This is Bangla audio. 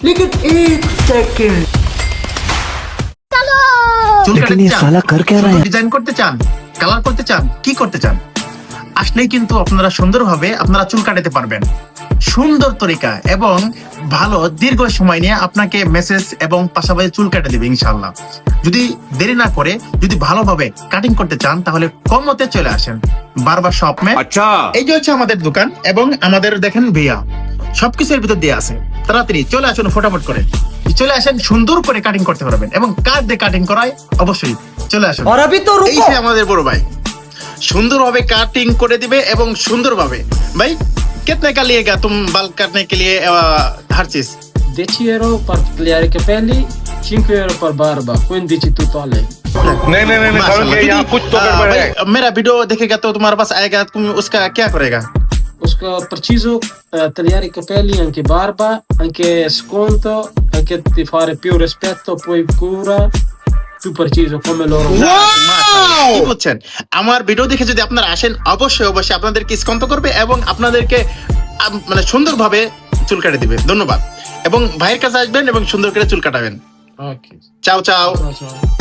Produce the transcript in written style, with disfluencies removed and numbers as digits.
लेकिन एक सेकंड চুল लेकिन কাটাতে ये চান? साला कर क्या रहा है? ডিজাইন করতে চান, কালার করতে চান, কি করতে চান? আসলেই কিন্তু আপনারা সুন্দরভাবে আপনারা চুল কাটাতে পারবেন। সুন্দর তরিকা এবং ভালো দীর্ঘ সময় নিয়ে আপনাকে মেসেজ এবং পাশাপাশি চুল কাটে দেবে ইনশাআল্লাহ। যদি দেরি না করে যদি ভালোভাবে কাটিং করতে চান তাহলে কমতে চলে আসেন বারবার শপ মে। अच्छा এই যে হচ্ছে আমাদের দোকান এবং আমাদের দেখেন ভাইয়া সবকিছু এর ভিতর দিয়ে আছে। তাড়াতাড়ি চলে আসুন, ফটাফট করে চলে আসেন, সুন্দর করে কাটিং করতে পারবেন এবং কাট দিয়ে কাটিং করায় অবশ্যই চলে আসুন। और अभी तो এই रुको যে আমাদের বড় ভাই সুন্দরভাবে কাটিং করে দিবে এবং সুন্দরভাবে। ভাই कितने का लिएगा तुम बाल काटने के लिए हर चीज? 10 euro per tagliare i capelli, 5 euro per barba, quindi dici tu togli. नहीं माशाल्लाह। यहाँ दीदी, कुछ तो गड़बड़ भाई, है। मेरा वीडियो देखेगा तो तुम्हारे पास आएगा, तुम उसका क्या करेगा? उसco preciso tagliare i capelli, anche barba, anche sconto, anche di fare più rispetto, poi cura, più preciso come loro. মাশাআল্লাহ। কি বলছেন? আমার ভিডিও দেখে যদি আপনারা আসেন অবশ্যই অবশ্যই আপনাদেরকে ডিসকাউন্ট করবে এবং আপনাদেরকে মানে সুন্দরভাবে চুল কাটে দিবে। ধন্যবাদ। এবং ভাইয়ের কাছে আসবেন এবং সুন্দর করে চুল কাটাবেন। Ok. চাও চাও। Ciao, ciao.